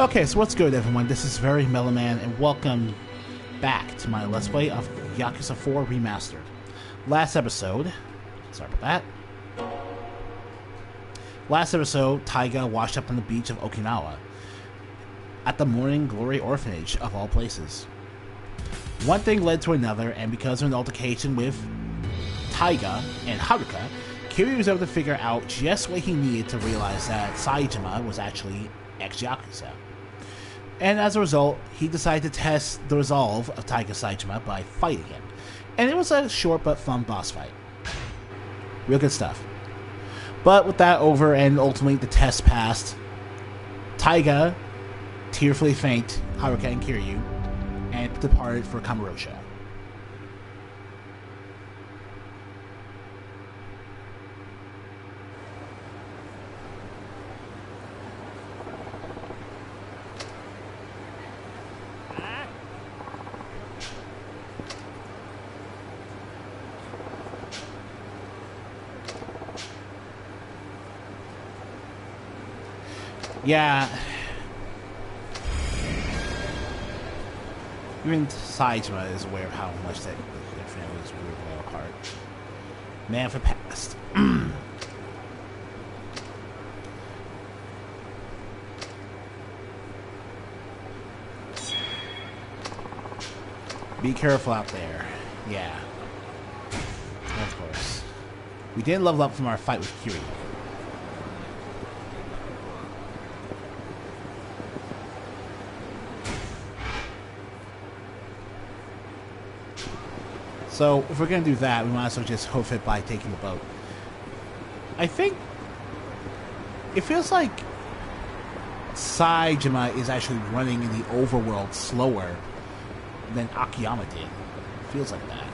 Okay, so what's good, everyone? This is Very Mellow Man, and welcome back to my Let's Play of Yakuza 4 Remastered. Last episode, sorry about that. Last episode, Taiga washed up on the beach of Okinawa at the Morning Glory Orphanage, of all places. One thing led to another, and because of an altercation with Taiga and Haruka, Kiryu was able to figure out just what he needed to realize that Saejima was actually ex-Yakuza. And as a result, he decided to test the resolve of Taiga Saejima by fighting him. And it was a short but fun boss fight. Real good stuff. But with that over and ultimately the test passed, Taiga tearfully thanked Haruka and Kiryu and departed for Kamurocho. Yeah. Even Saejima is aware of how much that their family is really well apart. Man for past. Be careful out there. Yeah. Of course. We didn't level up from our fight with Kiryu. So, if we're going to do that, we might as well just hoof it by taking the boat. I think it feels like Saejima is actually running in the overworld slower than Akiyama did. It feels like that.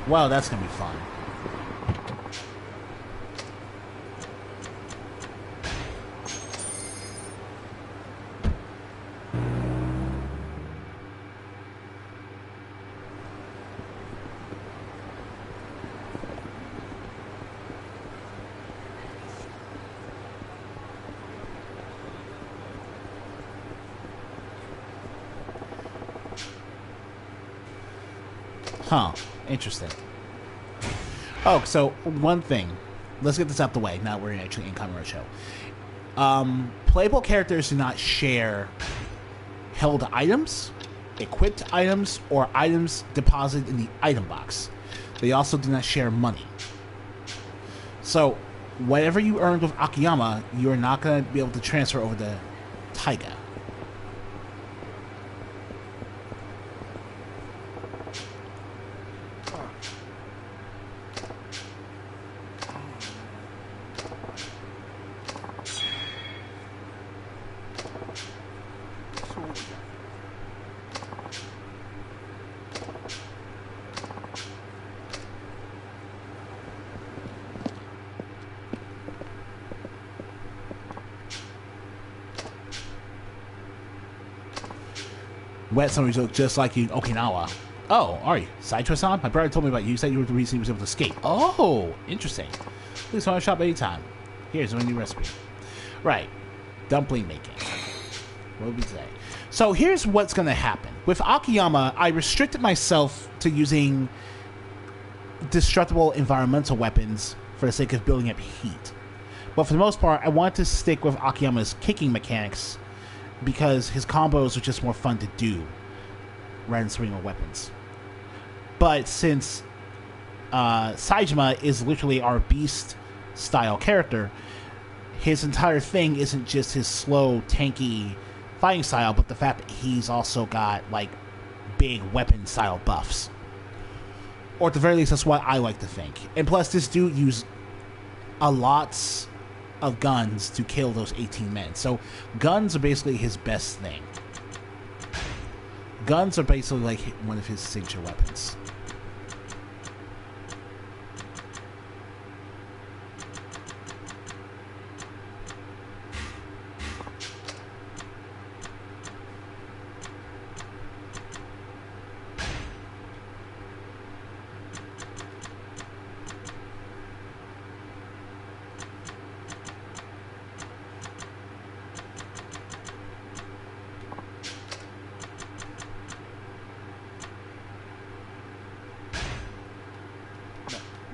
Wow, that's going to be fun. Huh. Interesting. Oh, so one thing. Let's get this out the way. Now we're actually in Kamurocho. Playable characters do not share held items, equipped items, or items deposited in the item box. They also do not share money. So, whatever you earned with Akiyama, you're not going to be able to transfer over to Taiga. Wet summer joke just like you in Okinawa. Oh, are you? Saito-san? My brother told me about you. You said you were the reason he was able to escape. Oh, interesting. Please find a shop anytime. Here's a new recipe. Right. Dumpling making. What would we say? So here's what's going to happen. With Akiyama, I restricted myself to using destructible environmental weapons for the sake of building up heat. But for the most part, I wanted to stick with Akiyama's kicking mechanics because his combos are just more fun to do rather than swinging with weapons. But since Saejima is literally our beast-style character, his entire thing isn't just his slow, tanky fighting style, but the fact that he's also got, like, big weapon-style buffs. Or at the very least, that's what I like to think. And plus, this dude used a lot of guns to kill those 18 men. So guns are basically his best thing. Guns are basically like one of his signature weapons.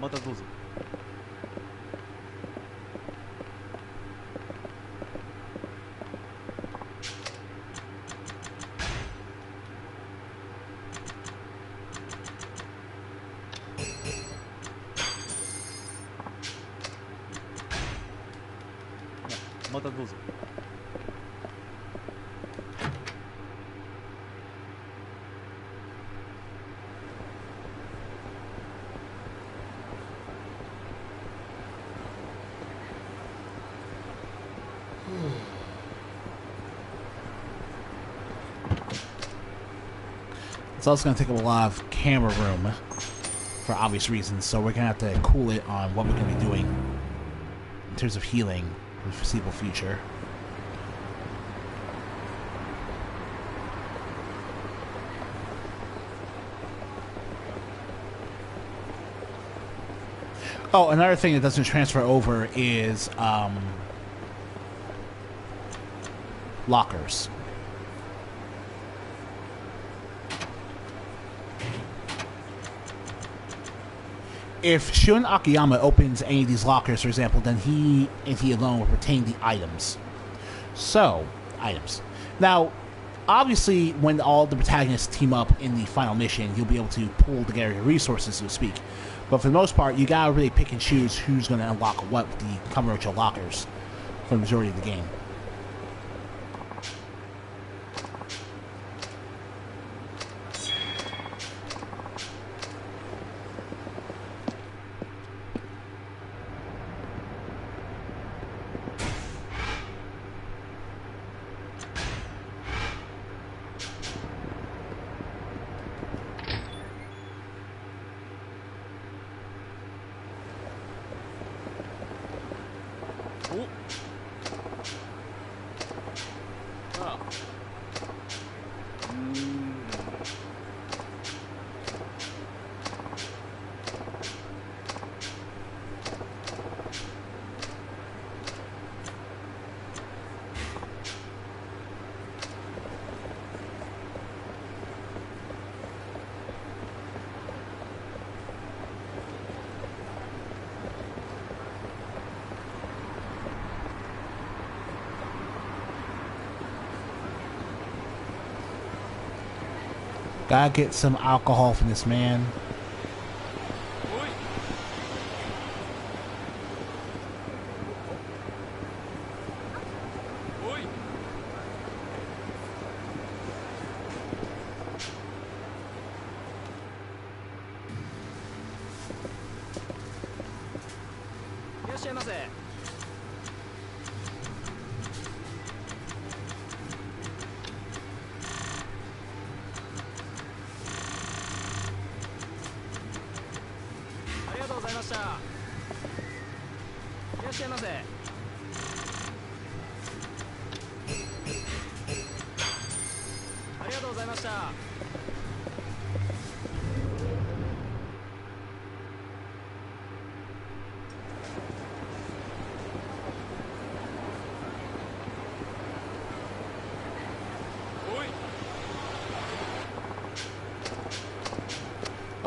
またどうぞ。またどうぞ。It's also going to take up a lot of camera room for obvious reasons, so we're going to have to cool it on what we're going to be doing in terms of healing for the foreseeable future. Oh, another thing that doesn't transfer over is lockers. If Shun Akiyama opens any of these lockers, for example, then he and he alone will retain the items. So, items. Now, obviously, when all the protagonists team up in the final mission, you'll be able to pull together your resources, so to speak. But for the most part, you gotta really pick and choose who's gonna unlock what with the Kamurocho lockers for the majority of the game. Gotta get some alcohol from this man.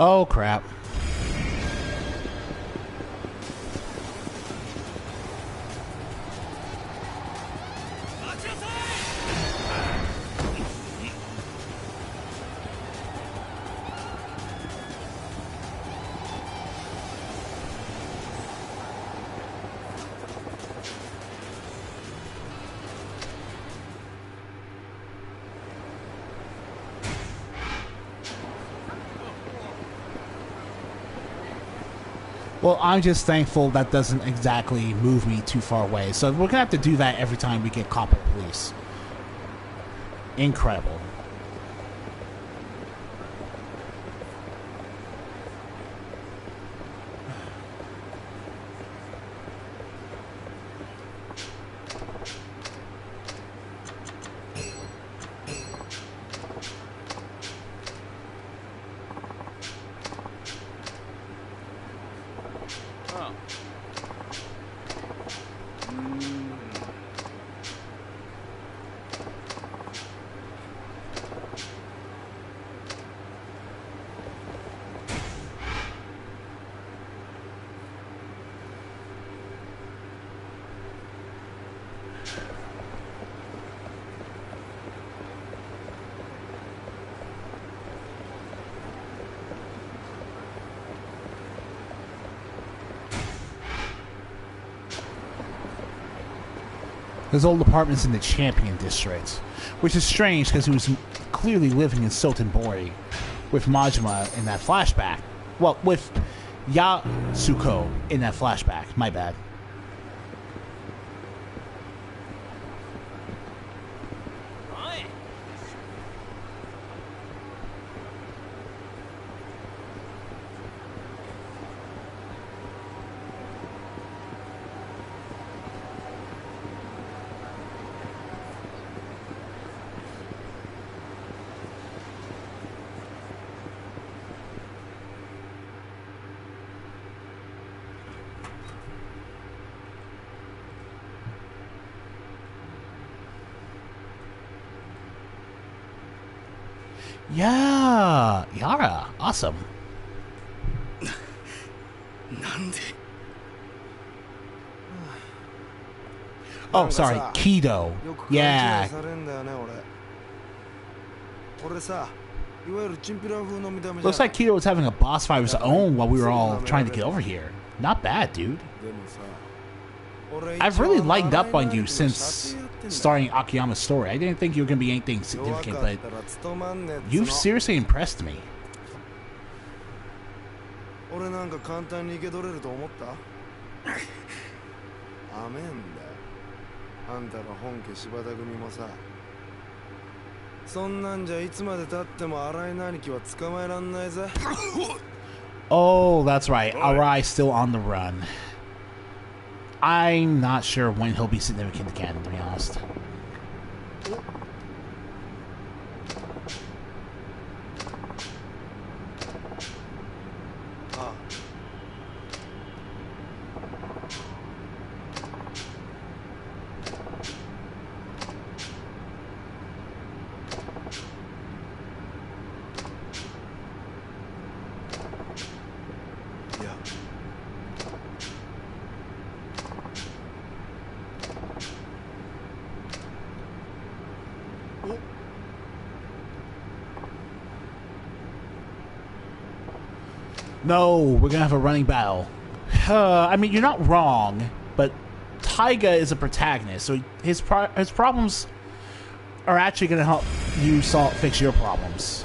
Oh crap. Well, I'm just thankful that doesn't exactly move me too far away. So we're gonna have to do that every time we get caught by police. Incredible. His old apartment's in the Champion District, which is strange because he was clearly living in Sotenbori with Majima in that flashback. Well, with Yasuko in that flashback. My bad. Yeah, Yara, awesome. Oh, sorry, Kido. Yeah. Looks like Kido was having a boss fight of his own while we were all trying to get over here. Not bad, dude. I've really lightened up on you since starting Akiyama's story. I didn't think you were going to be anything significant, but you've seriously impressed me. Oh, that's right. Arai's still on the run. I'm not sure when he'll be significant again, to be honest. No, we're gonna have a running battle. I mean, you're not wrong, but Taiga is a protagonist, so his problems are actually gonna help you fix your problems.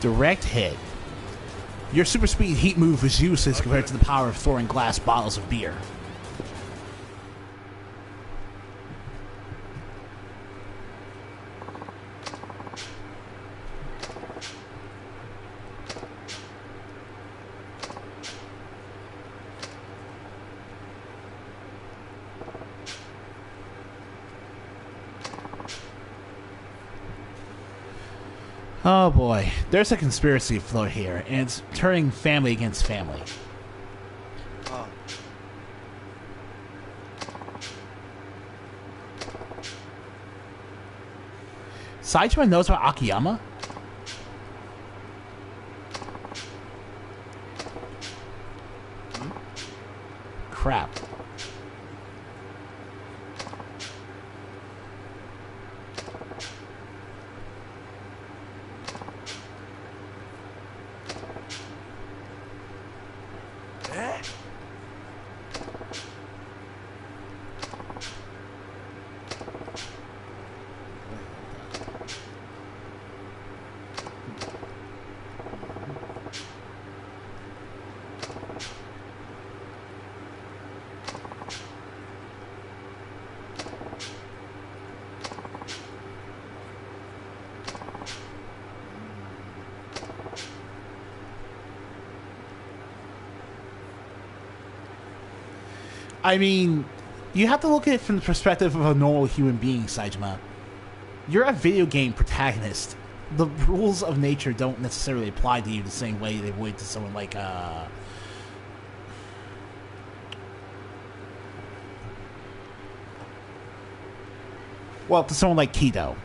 Direct hit. Your super speed heat move is useless compared to the power of throwing glass bottles of beer. Oh boy, there's a conspiracy afloat here, and it's turning family against family. Saitama knows about Akiyama? Crap. I mean, you have to look at it from the perspective of a normal human being, Saejima. You're a video game protagonist. The rules of nature don't necessarily apply to you the same way they would to someone like, well, to someone like Kido.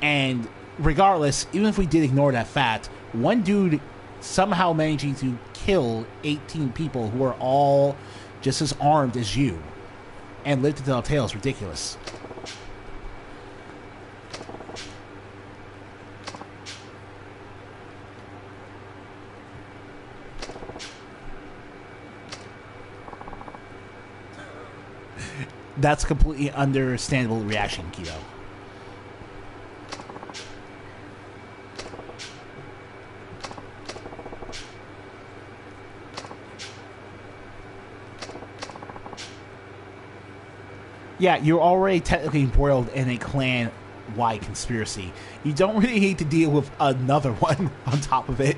And regardless, even if we did ignore that fact, one dude somehow managing to kill 18 people who are all just as armed as you and live to tell a tale is ridiculous. That's a completely understandable reaction, Kido. Yeah, you're already technically embroiled in a clan-wide conspiracy. You don't really need to deal with another one on top of it.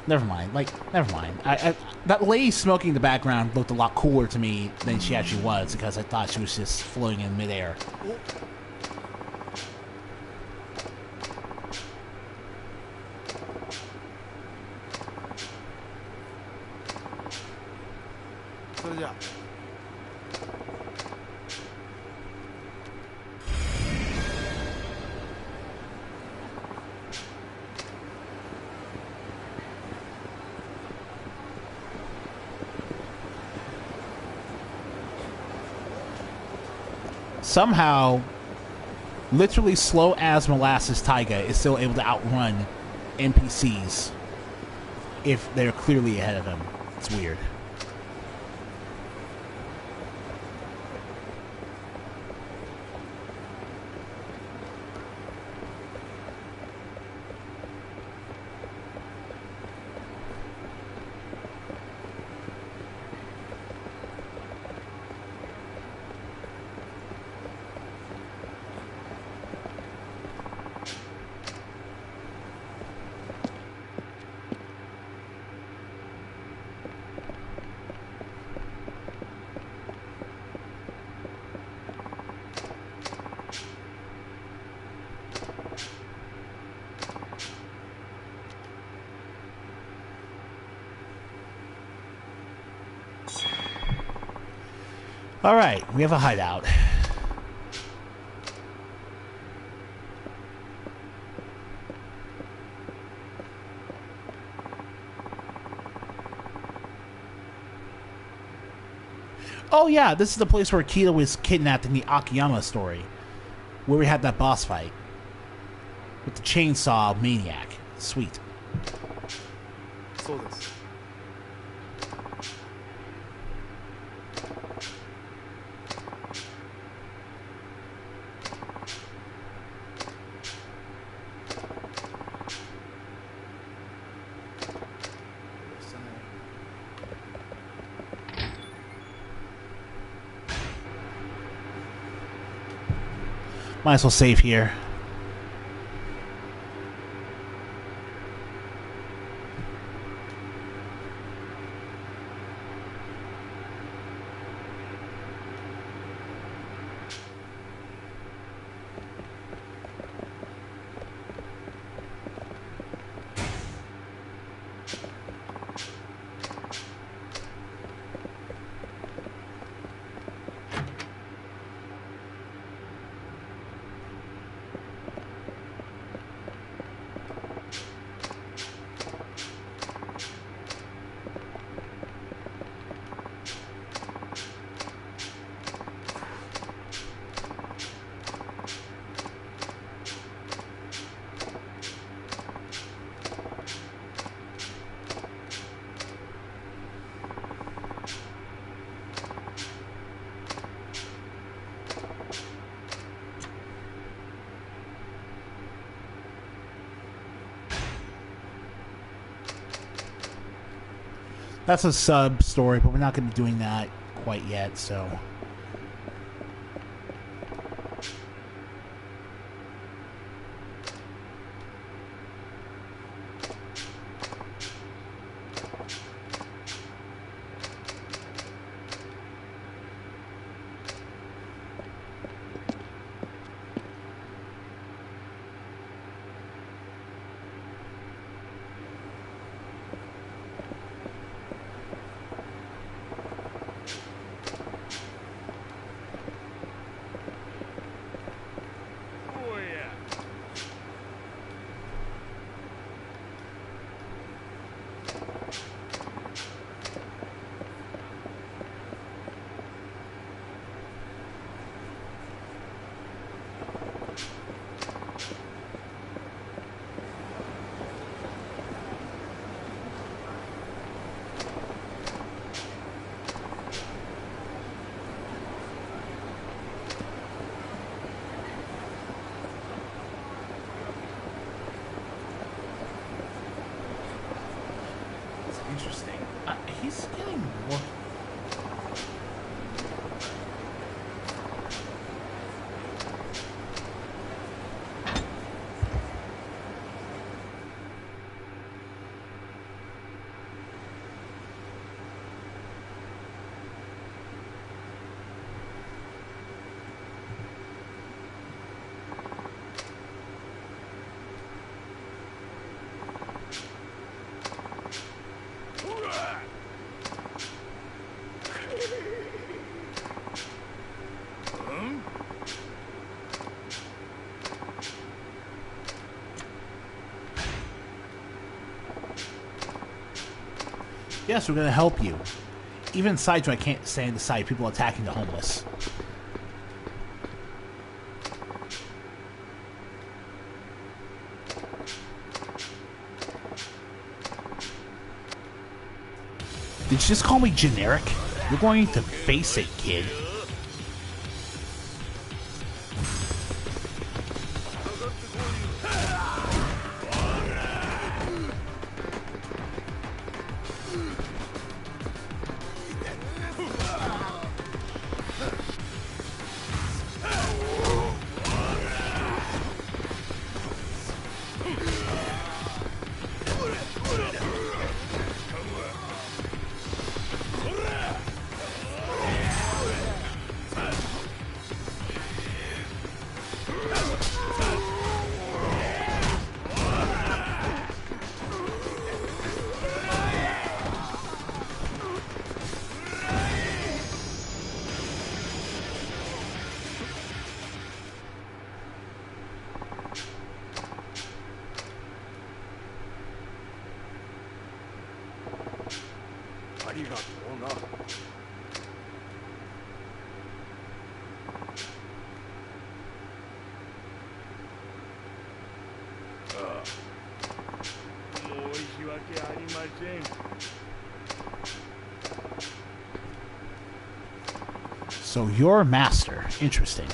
Never mind. Never mind. That lady smoking in the background looked a lot cooler to me than she actually was, because I thought she was just floating in midair. Somehow, literally slow as molasses Taiga is still able to outrun NPCs if they're clearly ahead of him. It's weird. Alright, we have a hideout. Oh yeah, this is the place where Kido was kidnapped in the Akiyama story. Where we had that boss fight. With the chainsaw maniac. Sweet. そうです。 Might as well save here. That's a sub story, but we're not going to be doing that quite yet, so. Yes, we're gonna help you. Even Sideshow can't stand the sight of people attacking the homeless. Did you just call me generic? You're going to face it, kid. So you're a master. Interesting.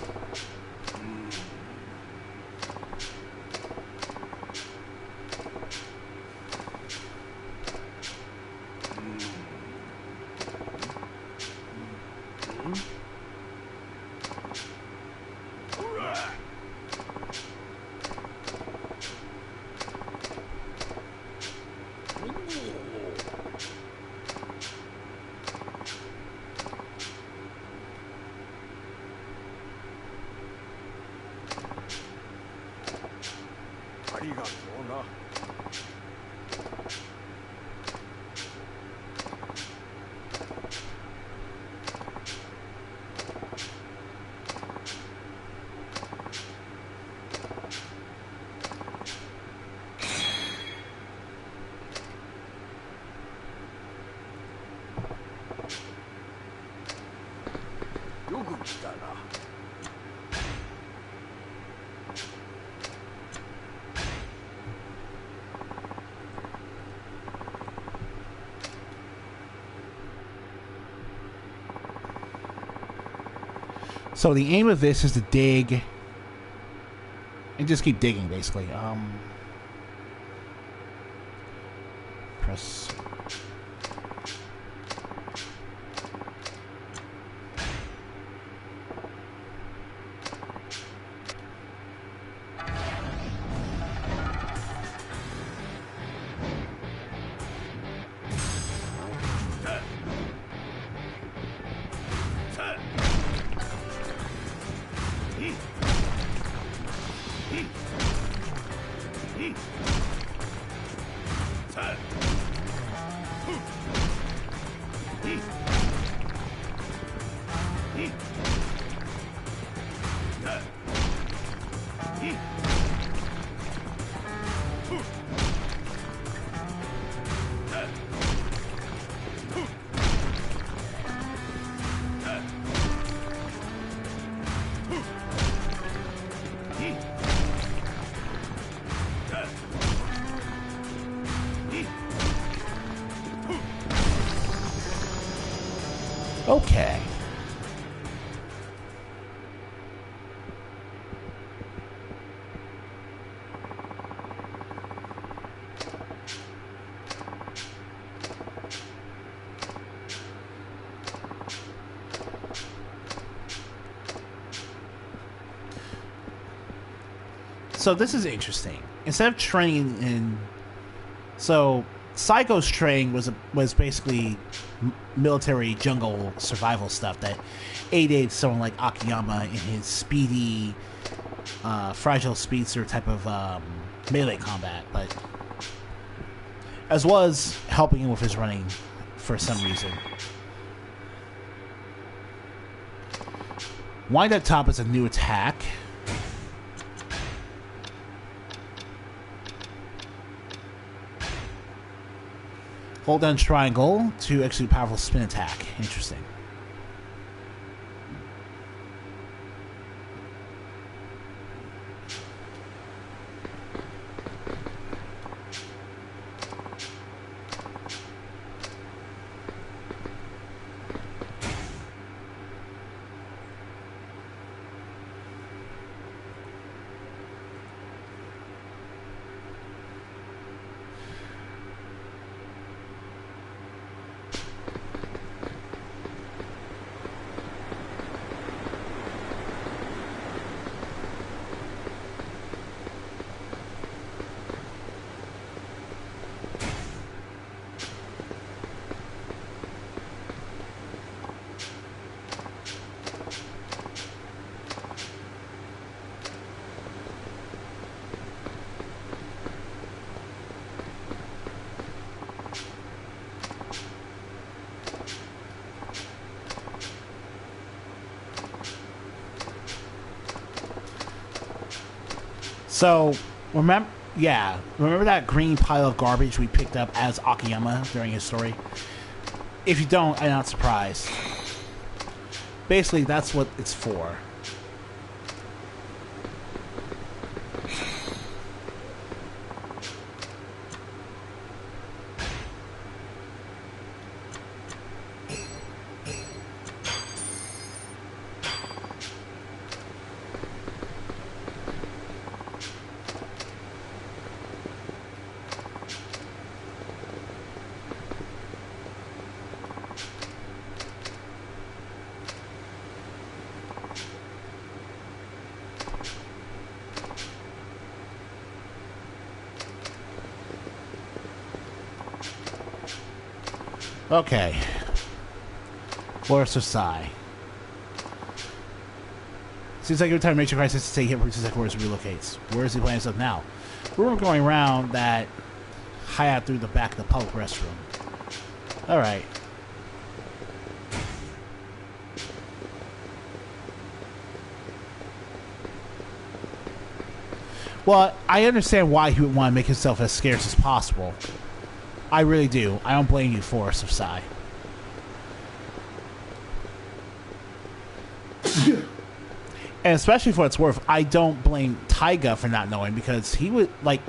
So the aim of this is to dig and just keep digging, basically. Press. Okay. So this is interesting. Instead of training in, so Psycho's training was basically military jungle survival stuff that aided someone like Akiyama in his speedy, fragile speedster type of melee combat, but as well as helping him with his running for some reason. Wind up top is a new attack. Hold down triangle to execute powerful spin attack. Interesting. So, remember that green pile of garbage we picked up as Akiyama during his story? If you don't, I'm not surprised. Basically, that's what it's for. Okay. Forest of Sai. Seems like every time Major Crisis to take hit Princess headquarters relocates. Where is he planning stuff now? We're going around that hideout through the back of the public restroom. Alright. Well, I understand why he would want to make himself as scarce as possible. I really do. I don't blame you, Forest of Sai. And especially for what it's worth, I don't blame Taiga for not knowing, because he would, like,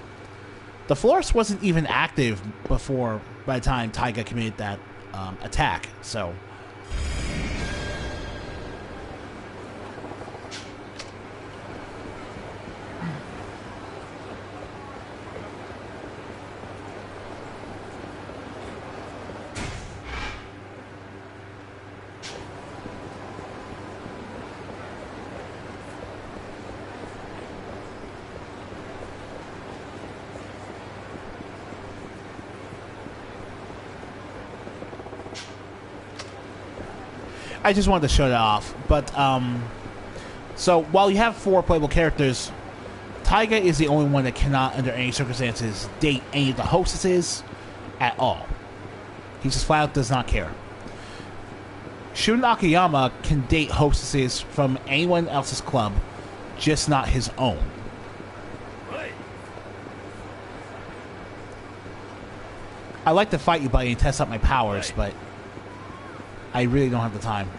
the forest wasn't even active before, by the time Taiga committed that attack, so... I just wanted to show that off. But, so, while you have 4 playable characters, Taiga is the only one that cannot, under any circumstances, date any of the hostesses at all. He just flat out does not care. Shun Akiyama can date hostesses from anyone else's club, just not his own. I like to fight you, buddy, and test out my powers, but I really don't have the time.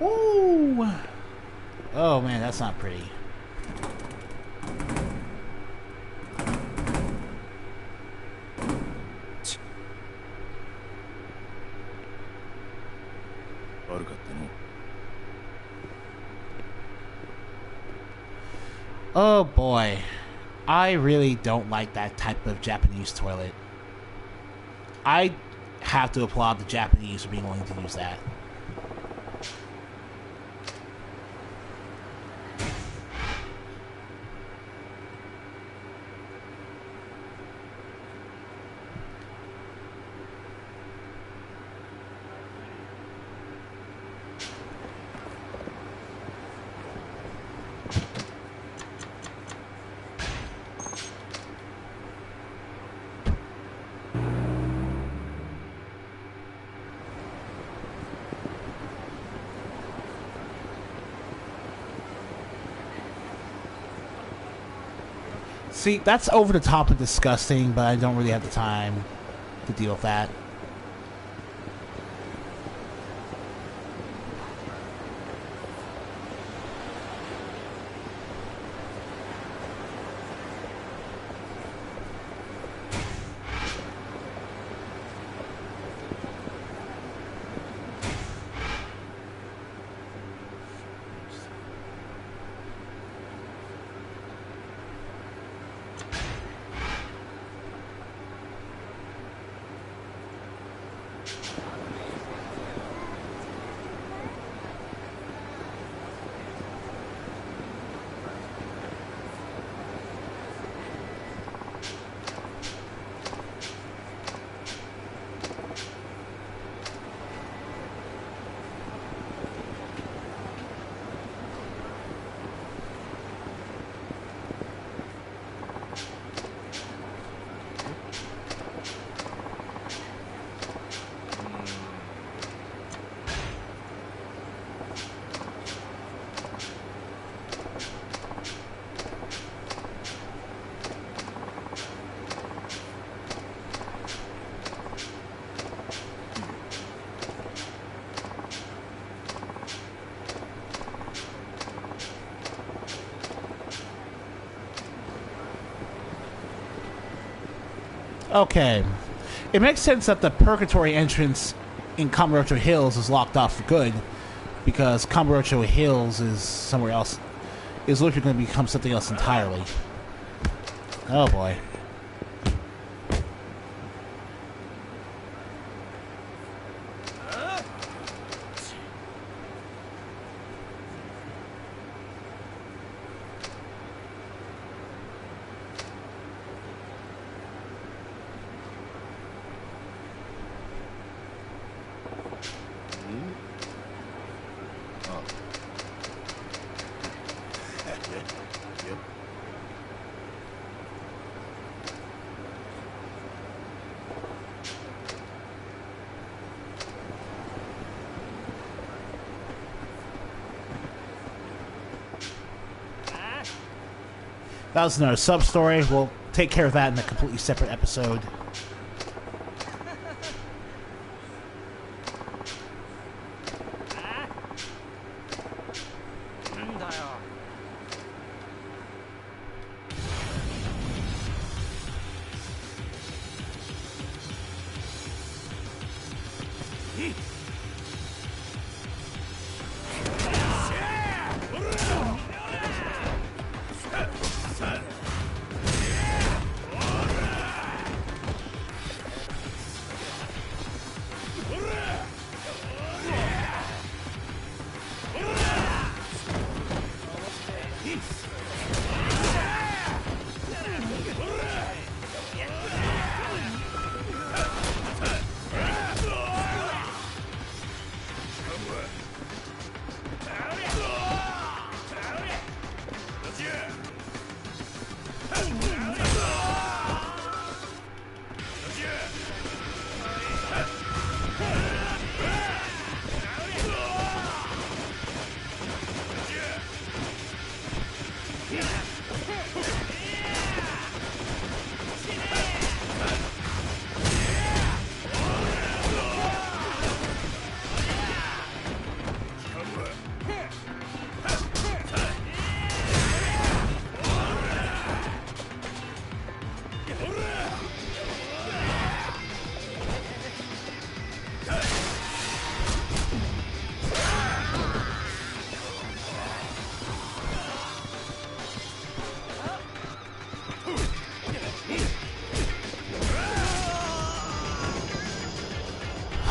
Ooh. Oh man, that's not pretty. Oh boy. I really don't like that type of Japanese toilet. I have to applaud the Japanese for being willing to use that. See, that's over the top and disgusting, but I don't really have the time to deal with that. Okay. It makes sense that the Purgatory entrance in Kamurocho Hills is locked off for good, because Kamurocho Hills is somewhere else. Is literally going to become something else entirely. Oh boy. That was another sub-story. We'll take care of that in a completely separate episode.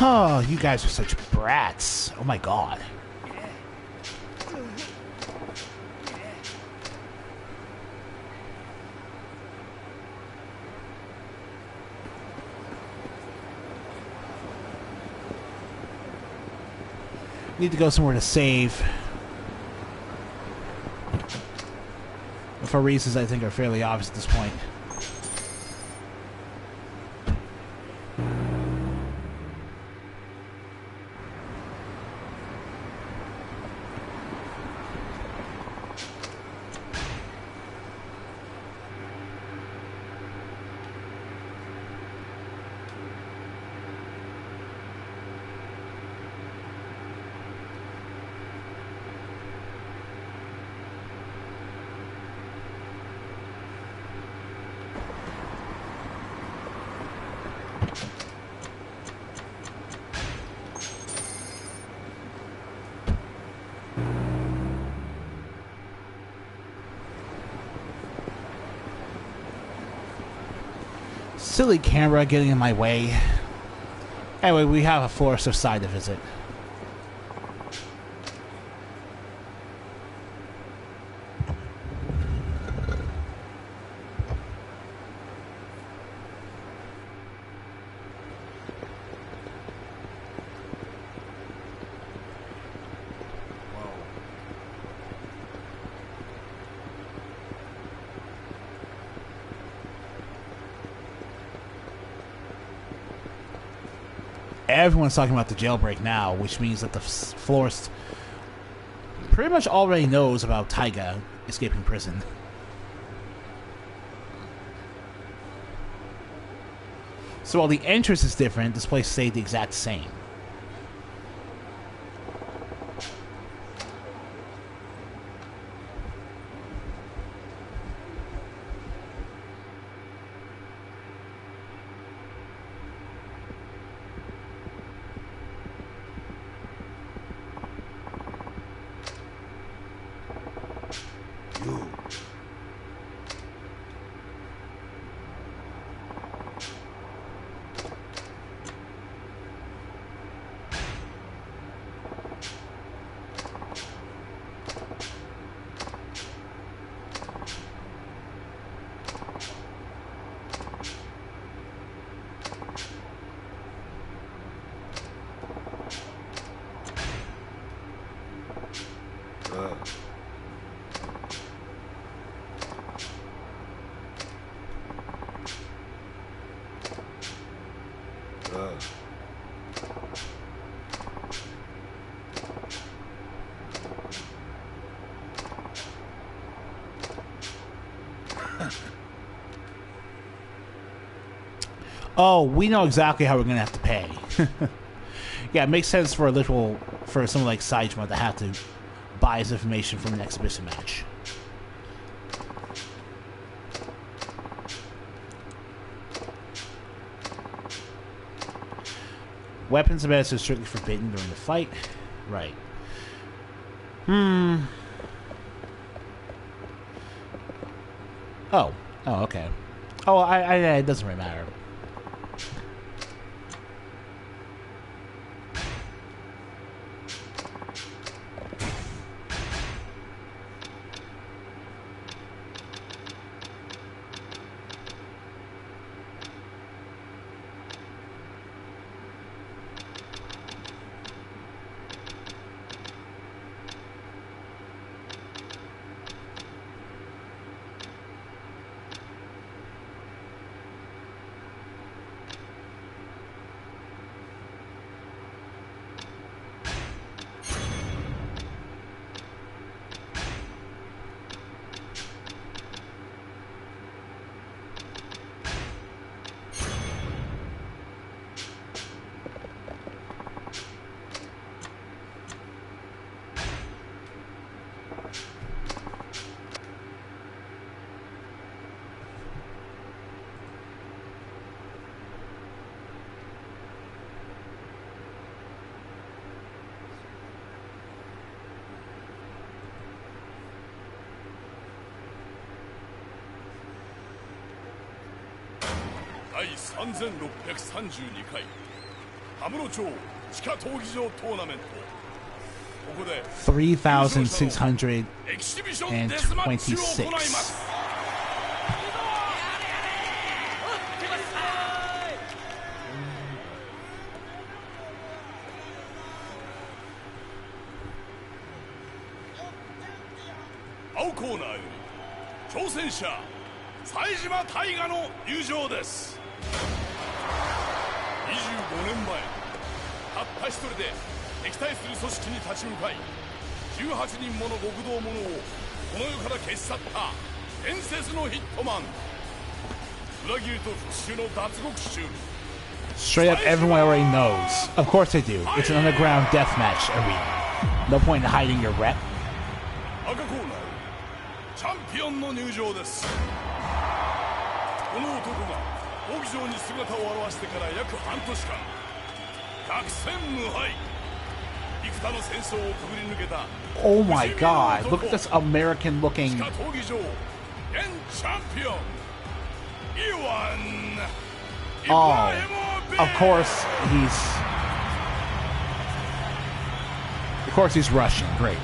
Oh, you guys are such brats. Oh my god. Need to go somewhere to save. For reasons I think are fairly obvious at this point. Silly camera getting in my way. Anyway, we have a florist of side to visit. Everyone's talking about the jailbreak now, which means that the florist pretty much already knows about Taiga escaping prison. So while the entrance is different, this place stayed the exact same. Oh, we know exactly how we're gonna have to pay. Yeah, it makes sense for for someone like Saitama to have to buy his information from an exhibition match. Weapons and medicine are strictly forbidden during the fight. Right. Oh. Oh, okay. Oh, it doesn't really matter.第3632回羽室町地下闘技場トーナメントここで 3,626.青コーナーより挑戦者冴島大河の入場です。25年前たった一人で敵対する組織に立ち向かい18人もの極道者をこの世から消し去った伝説のヒットマン。裏切りと復讐の脱獄囚。 Straight up, everyone already knows. Of course they do. It's an underground deathmatch arena. No point in hiding your rep. 赤コーナーチャンピオンの入場です。この男が闘技場に姿を現してから約半年間百戦無敗幾多の戦争をくぐり抜けた Oh my god, look at this American looking 地下闘技場現チャンピオンイワン Oh, of course he's Russian. Great.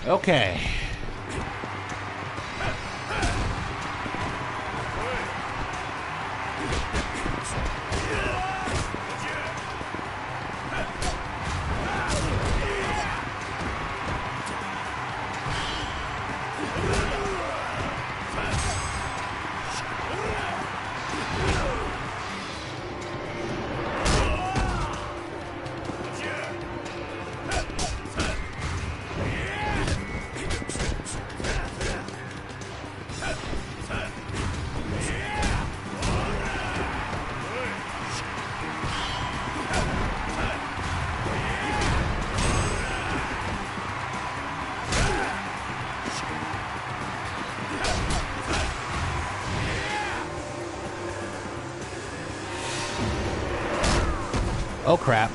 Okay. Oh crap.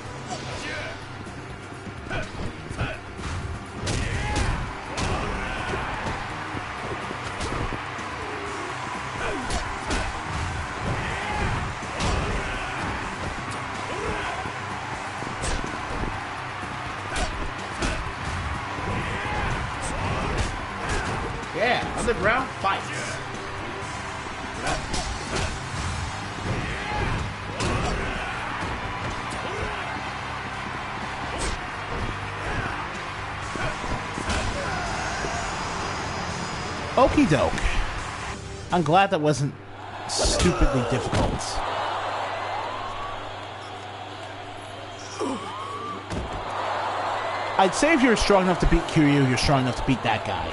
Yeah, underground fights. Okie doke. I'm glad that wasn't stupidly difficult. I'd say if you're strong enough to beat Kiryu, you're strong enough to beat that guy.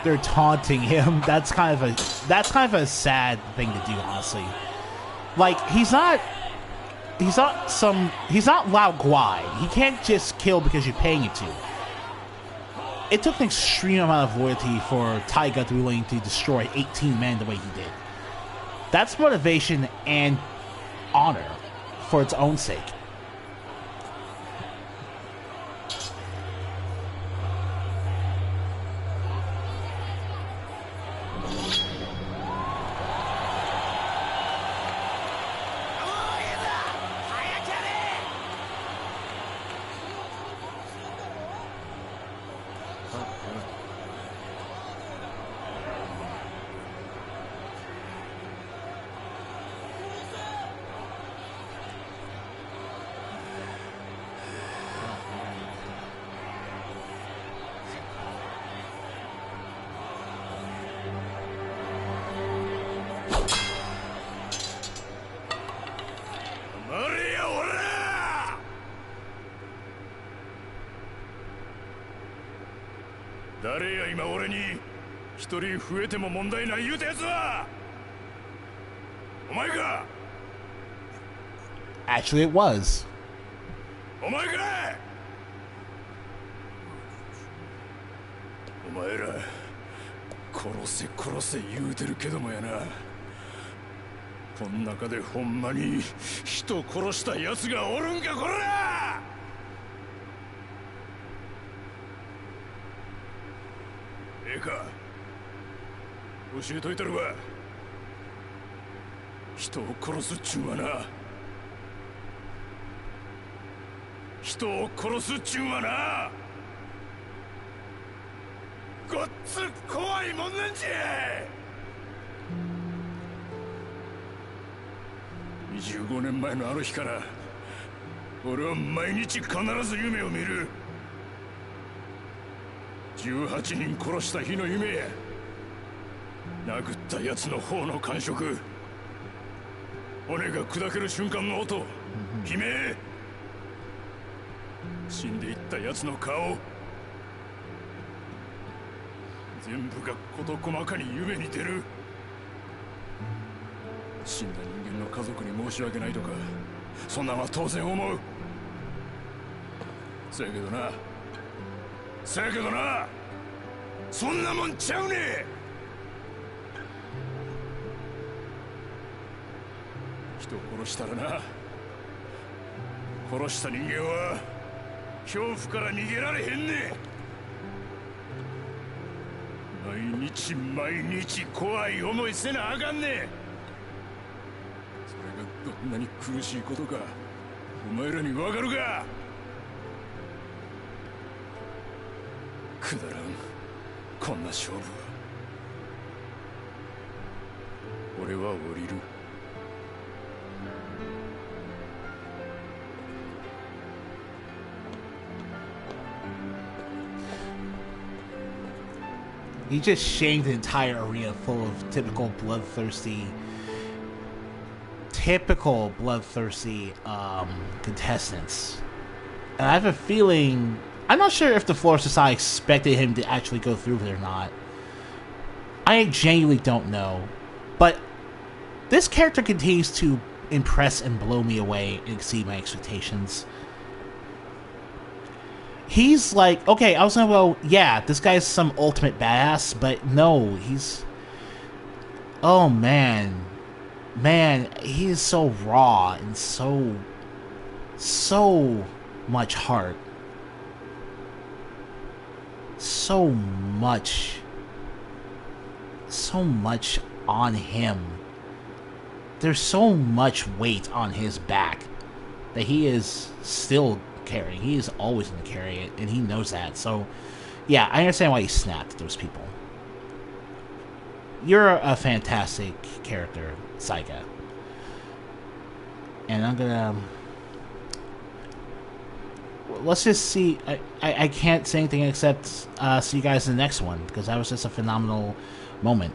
They're taunting him. That's kind of a sad thing to do, honestly. Like, he's not Lao Guai. He can't just kill because you're paying him to. It took an extreme amount of loyalty for Taiga to be willing to destroy 18 men the way he did. That's motivation and honor for its own sake. Actually, it was. 前ら殺せ殺せ言うてるけどもやな、こん中でほんまに人殺した奴がおるんかこら。ええか、教えといたるわ。人を殺すっちゅうんはな、人を殺すっちゅうんはな、ごっつ怖いもんなんじゃ。25年前のあの日から俺は毎日必ず夢を見る。18人殺した日の夢や、殴った奴の方の感触、骨が砕ける瞬間の音、悲鳴、死んでいった奴の顔、全部が事細かに夢に出る。死んだ人間の家族に申し訳ないとか、そんなんは当然思う。せやけどな、せやけどな、そんなもんちゃうね。人を殺したらな、殺した人間は恐怖から逃げられへんね。毎日毎日怖い思いせなあかんね。それがどんなに苦しいことかお前らに分かるか。くだらんこんな勝負は。俺は降りる。He just shamed the entire arena full of typical bloodthirsty contestants. And I have a feeling, I'm not sure if the Floor Society expected him to actually go through with it or not. I genuinely don't know. But this character continues to impress and blow me away and exceed my expectations. He's like, okay, I was gonna go, yeah, this guy's some ultimate badass, but no, he's... Oh, man. Man, he is so raw and so much heart. So much on him. There's so much weight on his back that he is still carrying. He is always going to carry it, and he knows that. So, yeah, I understand why he snapped at those people. You're a fantastic character, Saika. And I'm gonna... Let's just see. I can't say anything except see you guys in the next one, because that was just a phenomenal moment.